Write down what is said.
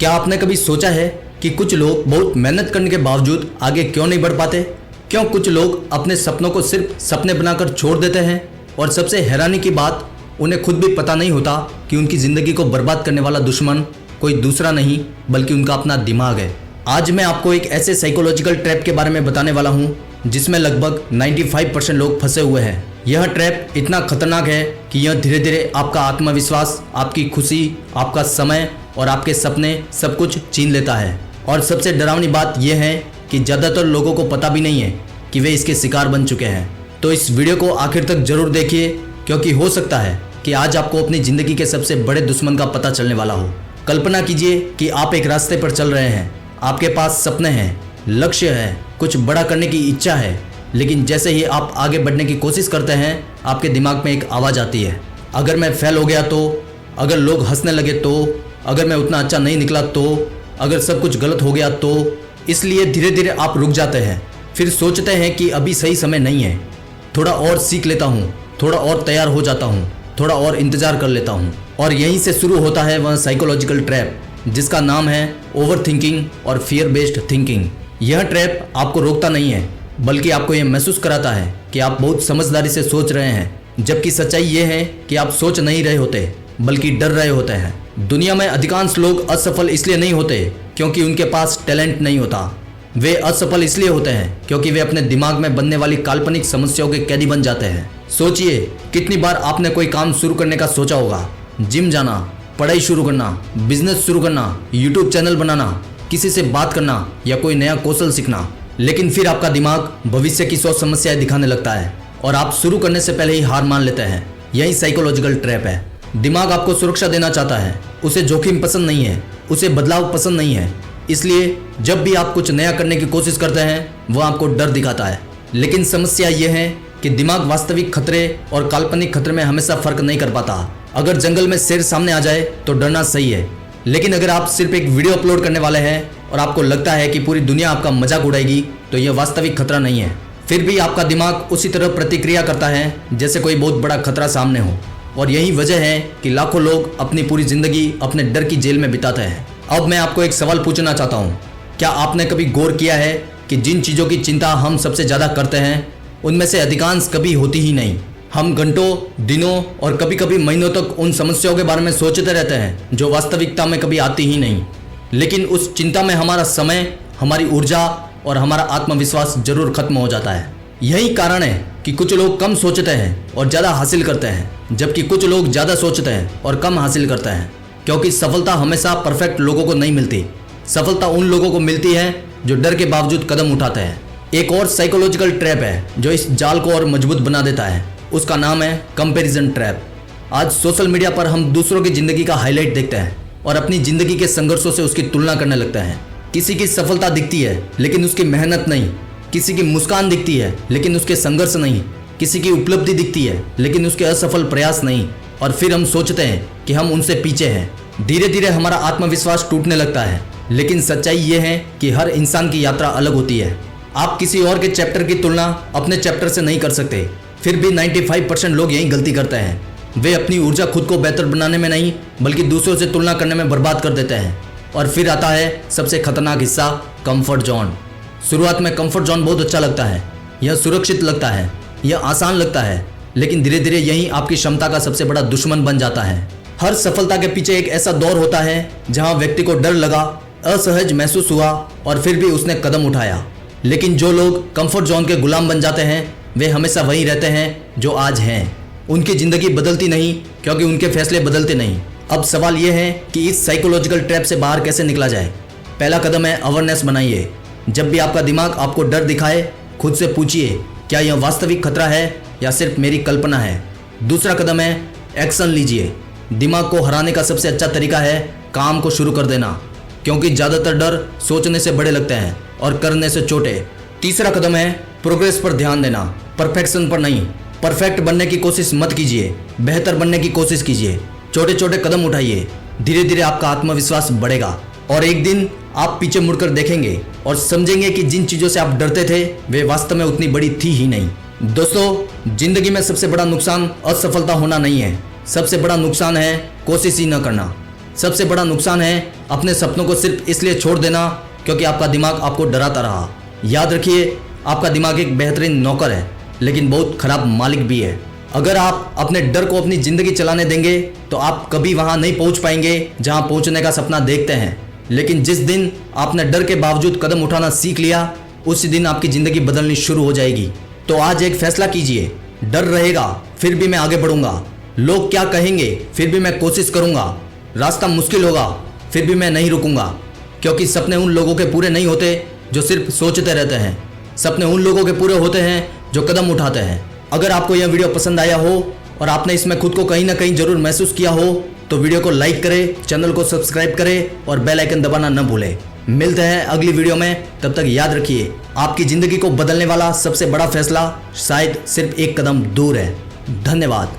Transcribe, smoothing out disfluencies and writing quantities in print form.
क्या आपने कभी सोचा है कि कुछ लोग बहुत मेहनत करने के बावजूद आगे क्यों नहीं बढ़ पाते? क्यों कुछ लोग अपने सपनों को सिर्फ सपने बनाकर छोड़ देते हैं? और सबसे हैरानी की बात, उन्हें खुद भी पता नहीं होता कि उनकी ज़िंदगी को बर्बाद करने वाला दुश्मन कोई दूसरा नहीं बल्कि उनका अपना दिमाग है। आज मैं आपको एक ऐसे साइकोलॉजिकल ट्रैप के बारे में बताने वाला हूँ जिसमें लगभग 95% लोग फंसे हुए हैं। यह ट्रैप इतना खतरनाक है कि यह धीरे धीरे आपका आत्मविश्वास, आपकी खुशी, आपका समय और आपके सपने सब कुछ छीन लेता है। और सबसे डरावनी बात यह है कि ज़्यादातर लोगों को पता भी नहीं है कि वे इसके शिकार बन चुके हैं। तो इस वीडियो को आखिर तक जरूर देखिए, क्योंकि हो सकता है कि आज आपको अपनी ज़िंदगी के सबसे बड़े दुश्मन का पता चलने वाला हो। कल्पना कीजिए कि आप एक रास्ते पर चल रहे हैं, आपके पास सपने हैं, लक्ष्य है, कुछ बड़ा करने की इच्छा है, लेकिन जैसे ही आप आगे बढ़ने की कोशिश करते हैं, आपके दिमाग में एक आवाज़ आती है, अगर मैं फेल हो गया तो, अगर लोग हंसने लगे तो, अगर मैं उतना अच्छा नहीं निकला तो, अगर सब कुछ गलत हो गया तो। इसलिए धीरे धीरे आप रुक जाते हैं, फिर सोचते हैं कि अभी सही समय नहीं है, थोड़ा और सीख लेता हूँ, थोड़ा और तैयार हो जाता हूँ, थोड़ा और इंतज़ार कर लेता हूँ। और यहीं से शुरू होता है वह साइकोलॉजिकल ट्रैप जिसका नाम है ओवर थिंकिंग और फियर बेस्ड थिंकिंग। यह ट्रैप आपको रोकता नहीं है, बल्कि आपको यह महसूस कराता है कि आप बहुत समझदारी से सोच रहे हैं, जबकि सच्चाई यह है कि आप सोच नहीं रहे होते बल्कि डर रहे होते हैं। दुनिया में अधिकांश लोग असफल इसलिए नहीं होते क्योंकि उनके पास टैलेंट नहीं होता। वे असफल इसलिए होते हैं क्योंकि वे अपने दिमाग में बनने वाली काल्पनिक समस्याओं के कैदी बन जाते हैं। सोचिए, कितनी बार आपने कोई काम शुरू करने का सोचा होगा, जिम जाना, पढ़ाई शुरू करना, बिजनेस शुरू करना, यूट्यूब चैनल बनाना, किसी से बात करना या कोई नया कौशल सीखना, लेकिन फिर आपका दिमाग भविष्य की 100 समस्याएं दिखाने लगता है और आप शुरू करने से पहले ही हार मान लेते हैं। यही साइकोलॉजिकल ट्रैप है। दिमाग आपको सुरक्षा देना चाहता है, उसे जोखिम पसंद नहीं है, उसे बदलाव पसंद नहीं है। इसलिए जब भी आप कुछ नया करने की कोशिश करते हैं, वह आपको डर दिखाता है। लेकिन समस्या यह है कि दिमाग वास्तविक खतरे और काल्पनिक खतरे में हमेशा फर्क नहीं कर पाता। अगर जंगल में शेर सामने आ जाए तो डरना सही है, लेकिन अगर आप सिर्फ एक वीडियो अपलोड करने वाले हैं और आपको लगता है कि पूरी दुनिया आपका मजाक उड़ाएगी, तो यह वास्तविक खतरा नहीं है। फिर भी आपका दिमाग उसी तरह प्रतिक्रिया करता है जैसे कोई बहुत बड़ा खतरा सामने हो। और यही वजह है कि लाखों लोग अपनी पूरी जिंदगी अपने डर की जेल में बिताते हैं। अब मैं आपको एक सवाल पूछना चाहता हूँ, क्या आपने कभी गौर किया है कि जिन चीज़ों की चिंता हम सबसे ज़्यादा करते हैं, उनमें से अधिकांश कभी होती ही नहीं। हम घंटों, दिनों और कभी कभी महीनों तक उन समस्याओं के बारे में सोचते रहते हैं जो वास्तविकता में कभी आती ही नहीं। लेकिन उस चिंता में हमारा समय, हमारी ऊर्जा और हमारा आत्मविश्वास जरूर खत्म हो जाता है। यही कारण है कि कुछ लोग कम सोचते हैं और ज़्यादा हासिल करते हैं, जबकि कुछ लोग ज़्यादा सोचते हैं और कम हासिल करते हैं। क्योंकि सफलता हमेशा परफेक्ट लोगों को नहीं मिलती। सफलता उन लोगों को मिलती है जो डर के बावजूद कदम उठाते हैं। एक और साइकोलॉजिकल ट्रैप है जो इस जाल को और मजबूत बना देता है, उसका नाम है कंपैरिजन ट्रैप। आज सोशल मीडिया पर हम दूसरों की ज़िंदगी का हाईलाइट देखते हैं और अपनी ज़िंदगी के संघर्षों से उसकी तुलना करने लगते हैं। किसी की सफलता दिखती है लेकिन उसकी मेहनत नहीं, किसी की मुस्कान दिखती है लेकिन उसके संघर्ष नहीं, किसी की उपलब्धि दिखती है लेकिन उसके असफल प्रयास नहीं, और फिर हम सोचते हैं कि हम उनसे पीछे हैं। धीरे धीरे हमारा आत्मविश्वास टूटने लगता है। लेकिन सच्चाई ये है कि हर इंसान की यात्रा अलग होती है। आप किसी और के चैप्टर की तुलना अपने चैप्टर से नहीं कर सकते। फिर भी 95% लोग यही गलती करते हैं। वे अपनी ऊर्जा खुद को बेहतर बनाने में नहीं बल्कि दूसरों से तुलना करने में बर्बाद कर देते हैं। और फिर आता है सबसे खतरनाक हिस्सा, कंफर्ट जोन। शुरुआत में कंफर्ट जोन बहुत अच्छा लगता है, यह सुरक्षित लगता है, यह आसान लगता है, लेकिन धीरे धीरे यही आपकी क्षमता का सबसे बड़ा दुश्मन बन जाता है। हर सफलता के पीछे एक ऐसा दौर होता है जहां व्यक्ति को डर लगा, असहज महसूस हुआ और फिर भी उसने कदम उठाया। लेकिन जो लोग कंफर्ट जोन के गुलाम बन जाते हैं, वे हमेशा वहीं रहते हैं जो आज हैं। उनकी ज़िंदगी बदलती नहीं क्योंकि उनके फैसले बदलते नहीं। अब सवाल यह है कि इस साइकोलॉजिकल ट्रैप से बाहर कैसे निकला जाए। पहला कदम है अवेयरनेस बनाइए। जब भी आपका दिमाग आपको डर दिखाए, खुद से पूछिए, क्या यह वास्तविक खतरा है या सिर्फ मेरी कल्पना है। दूसरा कदम है एक्शन लीजिए। दिमाग को हराने का सबसे अच्छा तरीका है काम को शुरू कर देना, क्योंकि ज़्यादातर डर सोचने से बड़े लगते हैं और करने से छोटे। तीसरा कदम है प्रोग्रेस पर ध्यान देना, परफेक्शन पर नहीं। परफेक्ट बनने की कोशिश मत कीजिए, बेहतर बनने की कोशिश कीजिए। छोटे छोटे कदम उठाइए, धीरे धीरे आपका आत्मविश्वास बढ़ेगा और एक दिन आप पीछे मुड़कर देखेंगे और समझेंगे कि जिन चीज़ों से आप डरते थे वे वास्तव में उतनी बड़ी थी ही नहीं। दोस्तों, जिंदगी में सबसे बड़ा नुकसान असफलता होना नहीं है, सबसे बड़ा नुकसान है कोशिश ही न करना। सबसे बड़ा नुकसान है अपने सपनों को सिर्फ इसलिए छोड़ देना क्योंकि आपका दिमाग आपको डराता रहा। याद रखिए, आपका दिमाग एक बेहतरीन नौकर है लेकिन बहुत खराब मालिक भी है। अगर आप अपने डर को अपनी जिंदगी चलाने देंगे तो आप कभी वहां नहीं पहुंच पाएंगे जहां पहुंचने का सपना देखते हैं। लेकिन जिस दिन आपने डर के बावजूद कदम उठाना सीख लिया, उसी दिन आपकी जिंदगी बदलनी शुरू हो जाएगी। तो आज एक फैसला कीजिए, डर रहेगा फिर भी मैं आगे बढ़ूंगा, लोग क्या कहेंगे फिर भी मैं कोशिश करूंगा, रास्ता मुश्किल होगा फिर भी मैं नहीं रुकूंगा। क्योंकि सपने उन लोगों के पूरे नहीं होते जो सिर्फ सोचते रहते हैं, सपने उन लोगों के पूरे होते हैं जो कदम उठाते हैं। अगर आपको यह वीडियो पसंद आया हो और आपने इसमें खुद को कहीं ना कहीं जरूर महसूस किया हो तो वीडियो को लाइक करें, चैनल को सब्सक्राइब करें और बेल आइकन दबाना न भूलें। मिलते हैं अगली वीडियो में, तब तक याद रखिए आपकी जिंदगी को बदलने वाला सबसे बड़ा फैसला शायद सिर्फ एक कदम दूर है। धन्यवाद।